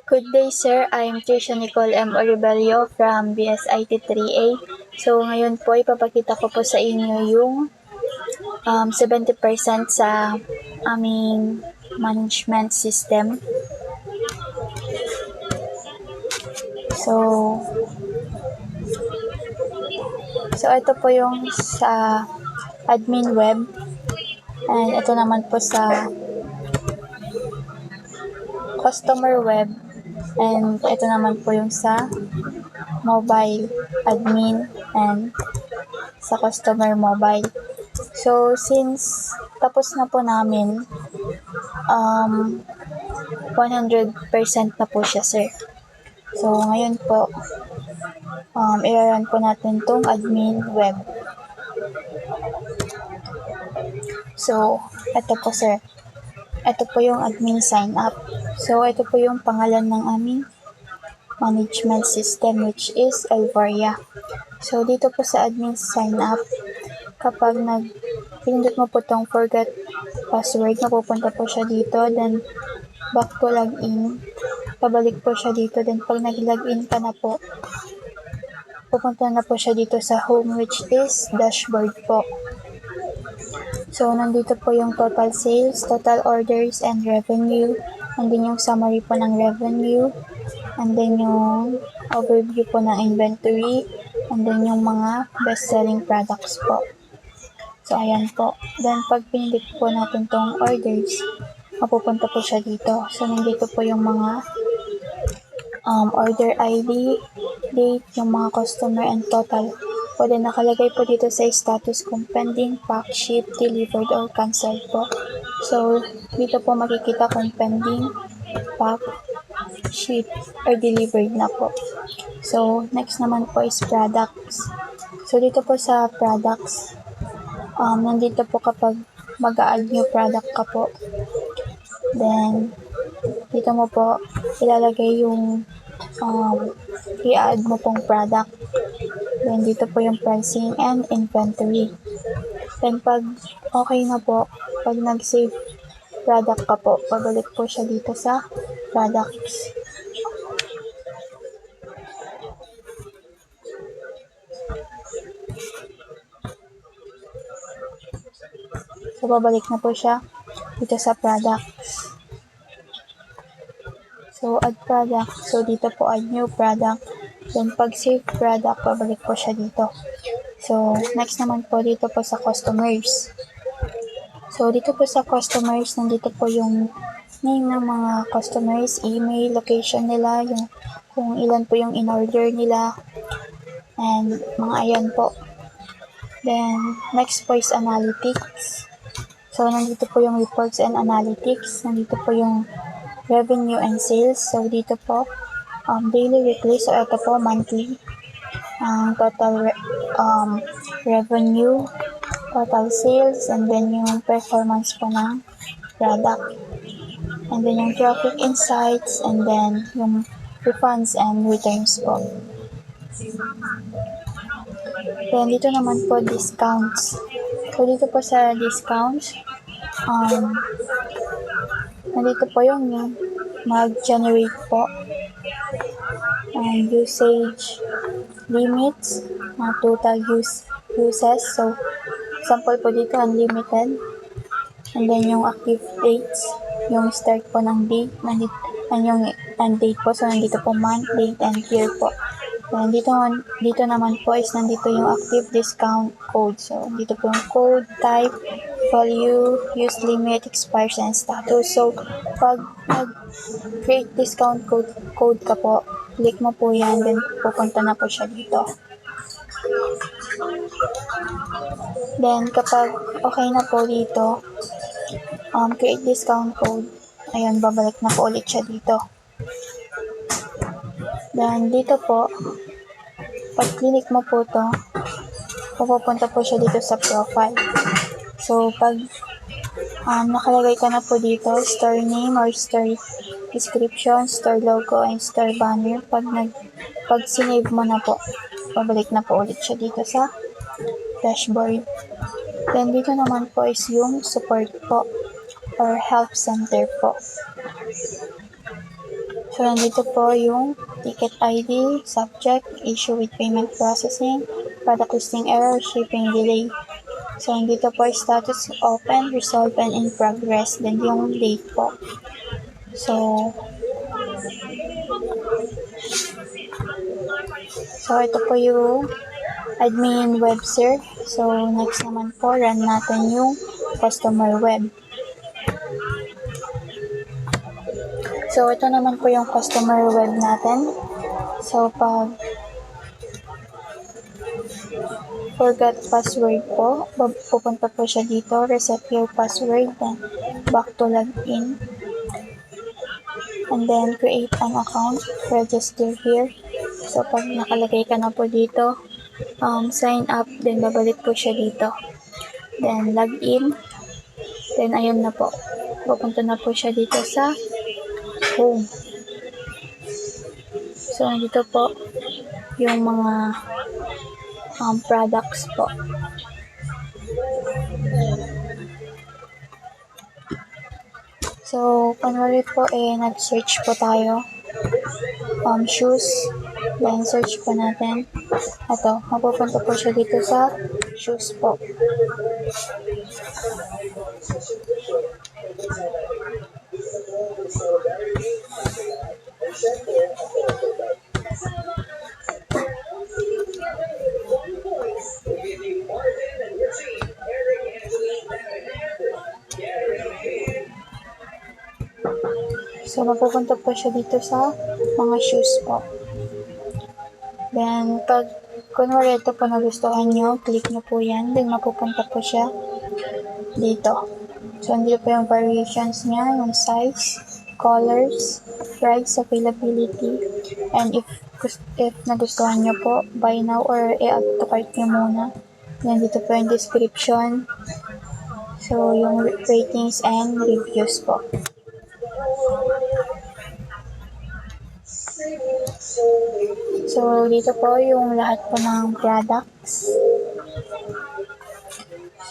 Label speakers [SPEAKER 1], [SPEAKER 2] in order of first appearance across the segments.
[SPEAKER 1] Good day, sir. I'm Trisha Nicole M. Oribelio from BSIT 3A. So, ngayon po, ipapakita ko po sa inyo yung 70% sa aming management system. So ito po yung sa admin web. And ito naman po sa customer web. And ito naman po yung sa mobile admin and sa customer mobile. So, since tapos na po namin, 100% na po siya, sir. So, ngayon po, i-run po natin tong admin web. So, ito po, sir. Ito po yung admin sign up. So, ito po yung pangalan ng aming management system, which is Elvaria. So, dito po sa admin sign up, kapag pinindot mo po tong forget password, mapupunta po siya dito, then back to login, pabalik po siya dito, then pag nag-login ka na po, pupunta na po siya dito sa home, which is dashboard po. So, nandito po yung total sales, total orders, and revenue, and then yung summary po ng revenue, and then yung overview po ng inventory, and then yung mga best-selling products po. So, ayan po. Then, pag pinindot po natin tong orders, mapupunta po siya dito. So, nandito po yung mga order ID, date, yung mga customer, and total. O then, nakalagay po dito sa status kung pending, pack, ship, delivered, or canceled po. So, dito po makikita kung pending, pack, ship, or delivered na po. So, next naman po is products. So, dito po sa products, nandito po kapag mag-a-add new product ka po, then dito mo po ilalagay yung i-add mo pong product, then dito po yung pricing and inventory. Then pag okay na po, pag nag-save product ka po, pabalik po siya dito sa products. So, babalik na po siya dito sa products. So, add product. So, dito po add new product. Then, pag save product, babalik po siya dito. So, next naman po dito po sa customers. So, dito po sa customers, nandito po yung name ng mga customers, email, location nila, yung kung ilan po yung in-order nila, and mga ayan po. Then, next po is analytics. So, nandito po yung reports and analytics. Nandito po yung revenue and sales. So, dito po, daily, weekly. So, ito po, monthly. Total revenue, total sales, and then yung performance po ng product. And then yung traffic insights, and then yung refunds and returns po. Then, dito naman po, discounts. So, dito po sa discounts, nandito po yung mag-generate po and usage limits, total uses. So, sample po dito, unlimited. And then yung active dates, yung start po ng date, and yung end date po. So, nandito po month, date, and year po. And dito naman po is nandito yung active discount code. So, dito po yung code, type, value, use limit, expires, and status. So, pag create discount code ka po, click mo po yan, then pupunta na po siya dito. Then, kapag okay na po dito, create discount code, ayun, babalik na po ulit siya dito. Then, dito po, pag click mo po to, pupunta po siya dito sa profile. So, pag nakalagay ka na po dito, store name or store description, store logo, and store banner, pag sinave mo na po, babalik na po ulit siya dito sa dashboard. Then, dito naman po is yung support po or help center po. So, nandito po yung ticket ID, subject, issue with payment processing, product listing error, shipping delay. So, nandito po status open, resolved, and in progress. Then yung date po. So ito po yung admin web, sir. So, next naman po, run natin yung customer web. So, ito naman po yung customer web natin. So, pag forgot password po, pupunta po siya dito, reset your password, then back to login. And then, create an account, register here. So, pag nakalagay ka na po dito, sign up, then babalik po siya dito. Then, login. Then, ayun na po. Pupunta na po siya dito sa home. So, nandito po yung mga products po. So, kunwari po nag-search po tayo. Shoes. Then, search po natin. Ito, mapupunta po siya dito sa shoes po. So, mapupunta po siya dito sa mga shoes po. Then, pag kunwari ito po nagustuhan nyo, click nyo po yan. Then, mapupunta po siya dito. So, hindi po yung variations niya, yung size, colors, price, availability, and if nagustuhan nyo po, buy now or i-add to cart nyo muna. Then, dito po yung description. So, yung ratings and reviews po. So, dito po yung lahat po ng products.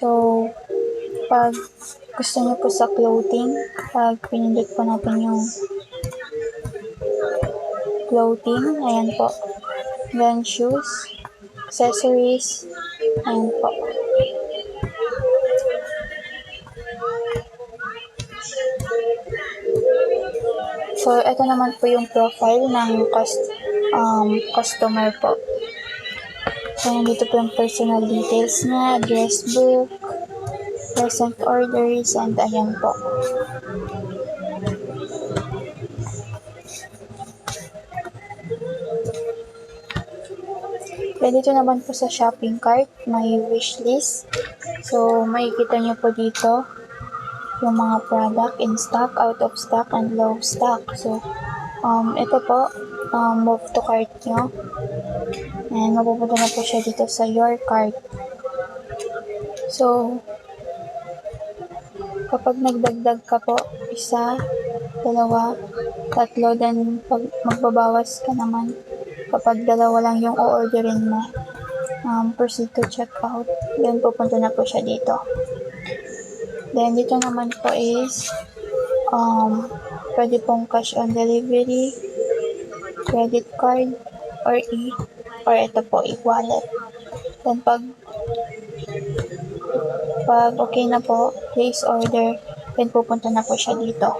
[SPEAKER 1] So, pag gusto nyo po sa clothing, pag pinindot po natin yung clothing, ayan po. Then, shoes, accessories, ayan po. So, ito naman po yung profile ng customer po. So, nandito po yung personal details niya, address book, recent orders, and ayan po. Then, dito naman po sa shopping cart, may wish list. So, makikita nyo po dito yung mga product in stock, out of stock, and low stock. So, ito po, move to cart nyo. And mapupunta na po siya dito sa your cart. So, kapag nagdagdag ka po, isa, dalawa, tatlo, then pag magbabawas ka naman, kapag dalawa lang yung o-orderin mo, proceed to checkout, then pupunta na po siya dito. Then, dito naman po is, pwede pong cash on delivery, credit card, or ito po, e-wallet. Then, pag okay na po, place order, then pupunta na po siya dito.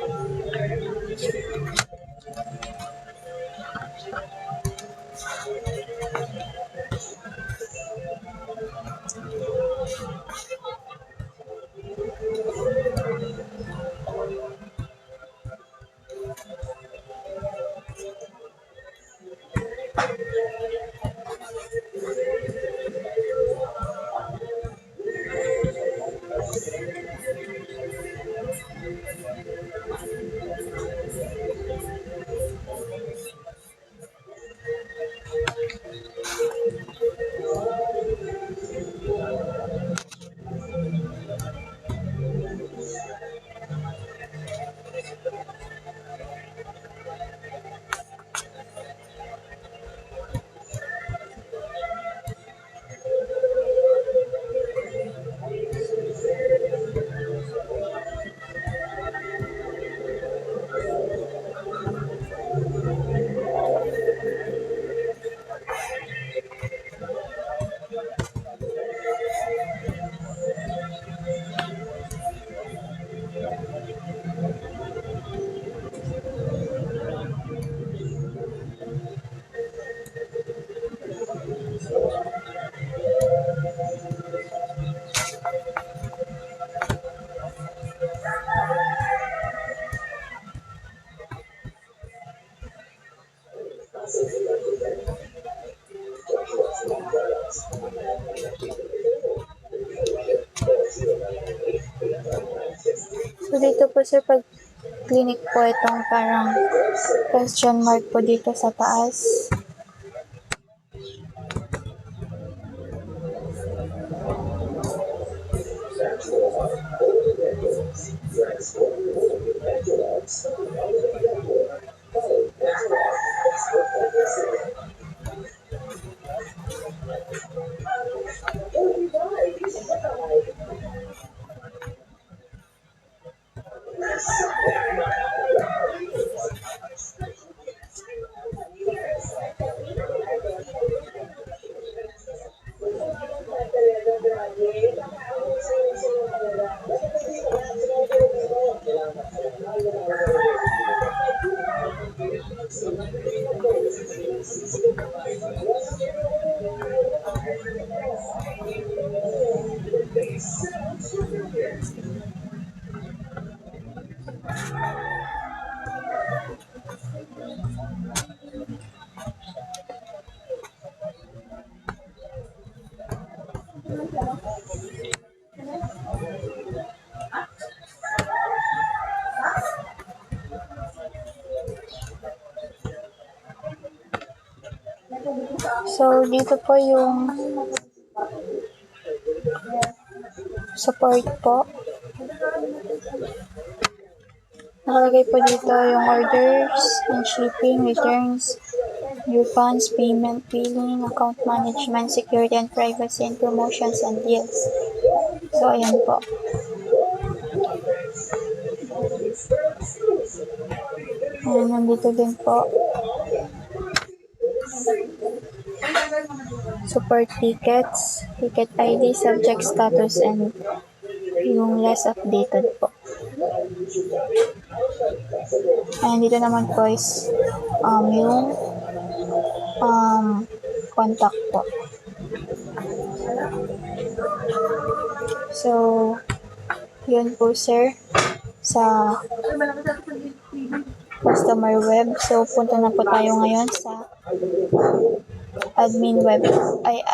[SPEAKER 1] sir, pag clinic po itong parang question mark po dito sa taas. So, dito po yung support po. Nakalagay po dito yung orders and shipping, returns, refunds, payment, billing, account management, security and privacy, and promotions and deals. So, ayan po. Ayan, nandito din po. Support tickets, ticket ID, subject status, and yung less updated po. Ayan, dito naman po is yung contact po. So, yun po sir sa customer web. So, punta na po tayo ngayon sa admin web,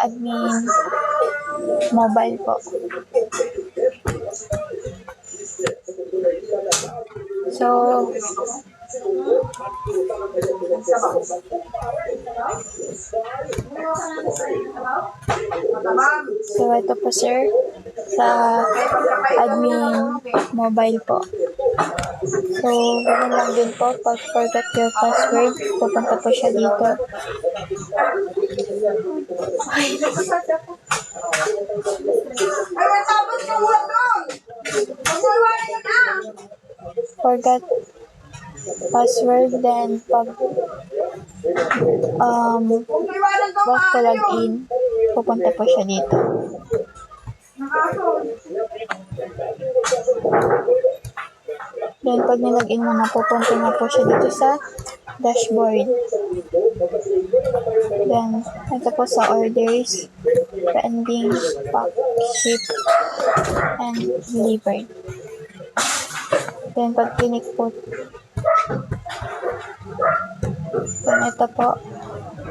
[SPEAKER 1] admin mobile po. So, ito po sir, sa admin mobile po. So, ganun lang din po, pag forgot your password, pupunta po siya dito. Forgot password, then pag back to login, pupunta po siya dito. Then pag nilagin mo na, pupunta na po siya dito sa dashboard. Then ito po sa orders, pending, pack, ship, and delivered. Then pag clinic po, then ito po,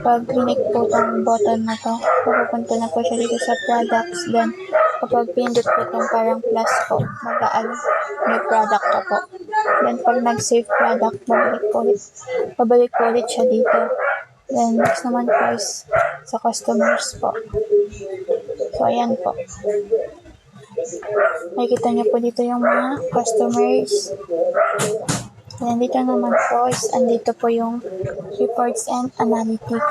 [SPEAKER 1] pag clinic po itong button na to, pupunta na po siya dito sa products. Then kapag pindot po itong parang plus po, mag-a-add new product na po. Then pag nag-save product, babalik po ulit siya dito. Then next naman po is sa customers po. So ayan po. Nakikita niyo po dito yung mga customers. Then dito naman po is andito po yung reports and analytics.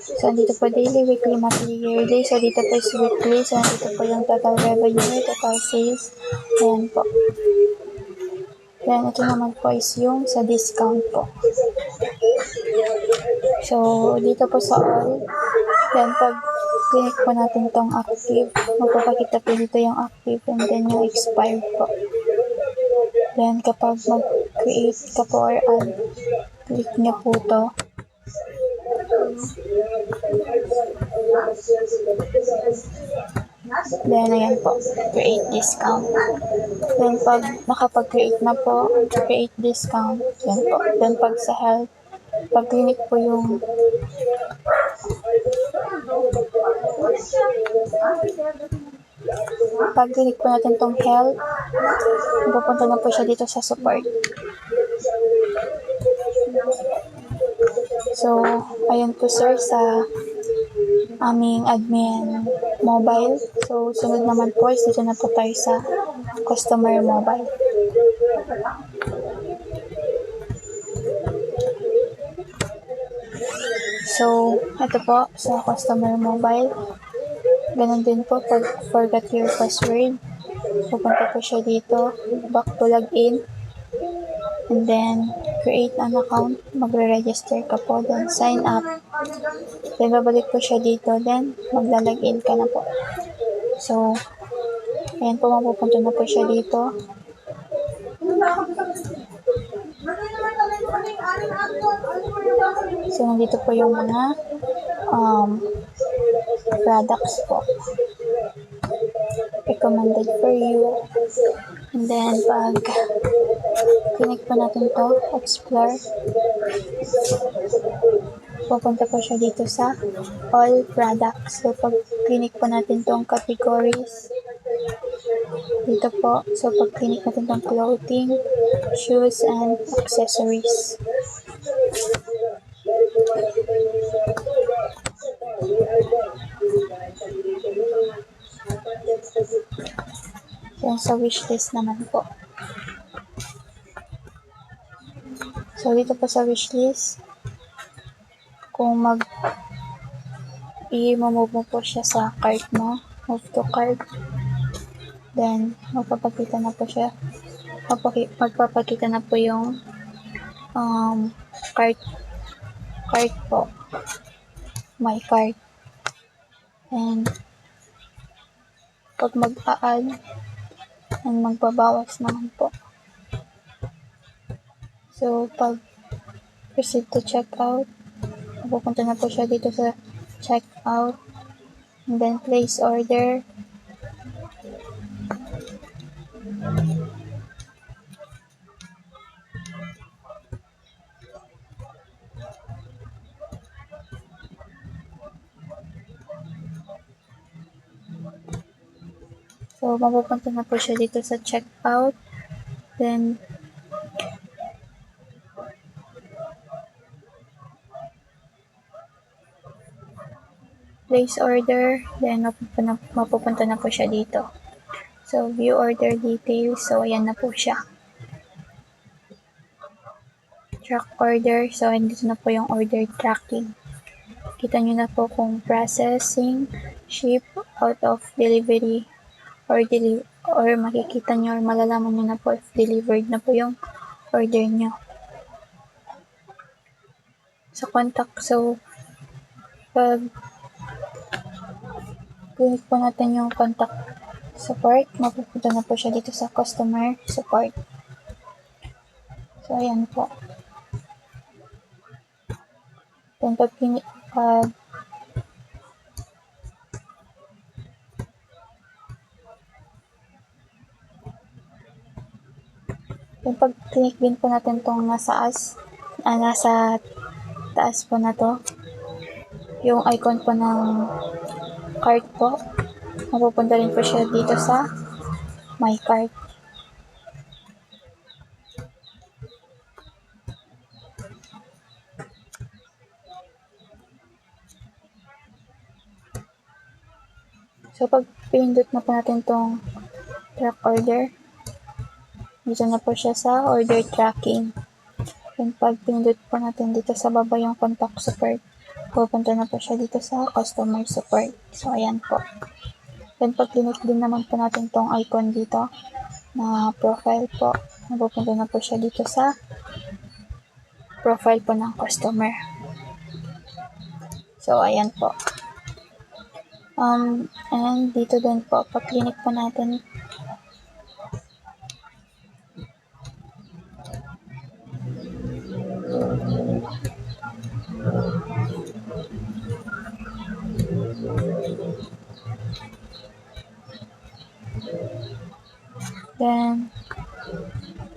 [SPEAKER 1] So andito po daily, weekly, monthly, yearly. So dito po is weekly. So andito po yung total revenue, total sales. Ayan po. Then ito naman po is yung sa discount po. So dito po sa all, then pag click po natin itong active, magpapakita po dito yung active and then yung expired po. Then kapag mag-create ka po or add, click nyo po to. Then ayan po, create discount. Then pag nakapag-create na po, create discount. Yan po. Then pag sa health, pag clinic po yung Pag click po natin tong help, pupunta na po siya dito sa support. So, ayun po sir sa aming admin mobile. So, sunod naman po is dito na po tayo sa customer mobile. So, ito po sa customer mobile. Ganun din po pag forgot your password. Pupunta po siya dito, back to login. And then, create an account. Magre-register ka po. Then, sign up. Then, babalik po siya dito. Then, magla-login ka na po. So, ayan po, mapupunta na po siya dito. So, nandito po yung mga products po. Recommended for you. And then, pag click po natin to, explore, pupunta po siya dito sa all products. So, pag click po natin tong categories, dito po. So, pag click natin tong clothing, shoes, and accessories. Yan sa wishlist naman po. So, dito po sa wishlist, kung i-move mo po siya sa cart mo, move to cart, then magpapakita na po siya, magpapakita na po yung cart po, my cart. And pag mag-a-add, and magbabawas naman po. So, pag proceed to checkout, pupunta na po siya dito sa checkout, and then place order. So, mapupunta na po siya dito sa checkout, then place order, then mapupunta na po siya dito. So, view order details. So, ayan na po siya. Track order. So, dito na po yung order tracking. Kita nyo na po kung processing, ship, out of delivery, or makikita nyo or malalaman nyo na po if delivered na po yung order nyo. Sa contact, so, pag click po natin yung contact support, mapupunta na po siya dito sa customer support. So, ayan po. Then, pag click din po natin itong nasa taas po na to, yung icon po ng cart po, mapupunta rin po siya dito sa my cart. So, pag pinindot na po natin itong track order, dito na po siya sa order tracking. And pag pinindot po natin dito sa baba yung contact support, pupunta na po siya dito sa customer support. So, ayan po. Then, pag click din naman po natin tong icon dito na profile po, pupunta na po siya dito sa profile po ng customer. So, ayan po. And dito din po, pag click po natin, then,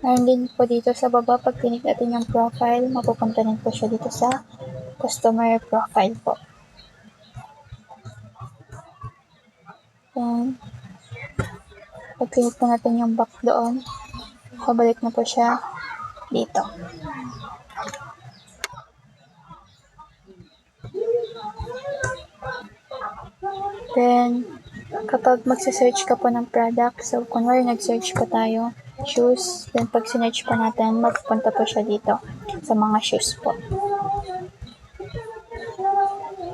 [SPEAKER 1] meron din po dito sa baba, pag click natin yung profile, mapupunta rin po siya dito sa customer profile po. Then, Pag-click po natin yung back doon, pabalik na po siya dito. Then, kapag magsa-search ka po ng product, so kunwari nag-search po tayo, shoes, then pag sinearch po natin, mapupunta po siya dito sa mga shoes po.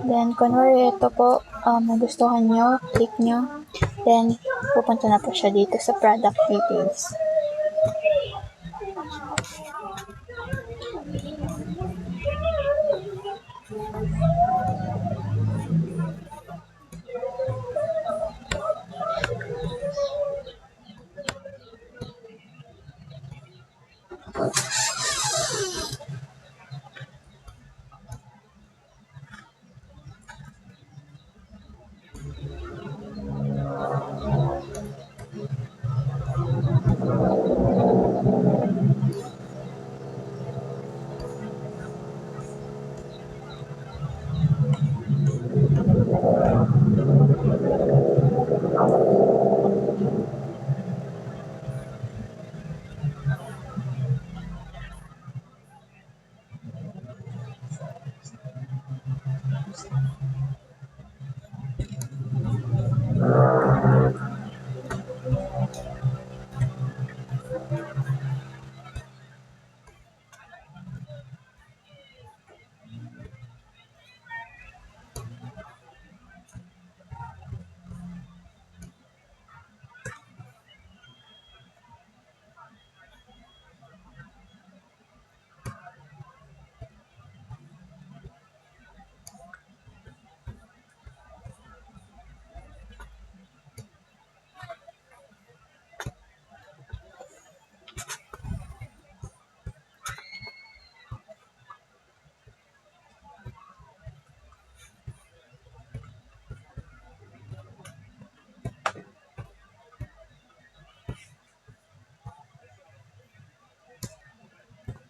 [SPEAKER 1] Then, kunwari ito po, nagustuhan nyo, click nyo, then pupunta na po siya dito sa product details.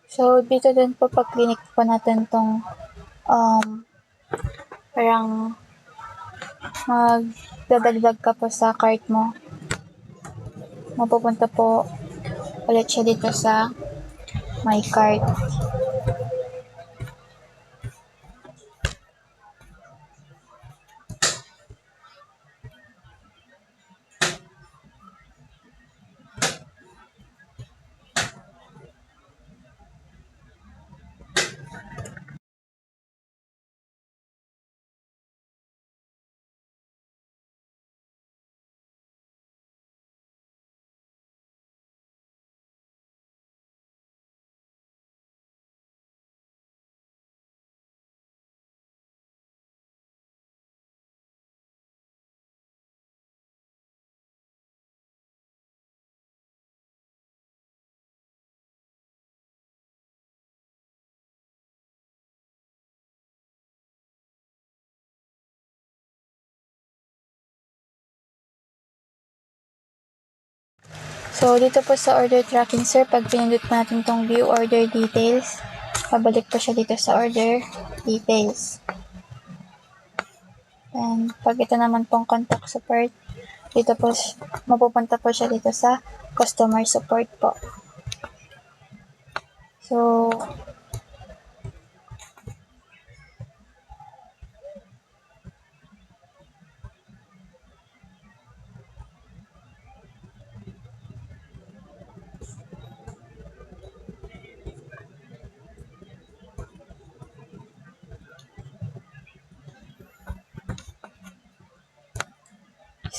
[SPEAKER 1] So, dito din po pag click po natin tong parang magdadagdag ka po sa cart mo, mapupunta po ulit siya dito sa my cart. So, dito po sa order tracking, sir, pag pinindot natin tong view order details, pabalik po siya dito sa order details. And pag ito naman pong contact support, dito po, mapupunta po siya dito sa customer support po.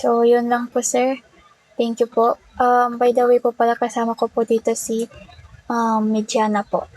[SPEAKER 1] So, yun lang po, sir. Thank you po. By the way po pala, kasama ko po dito si Mediana po.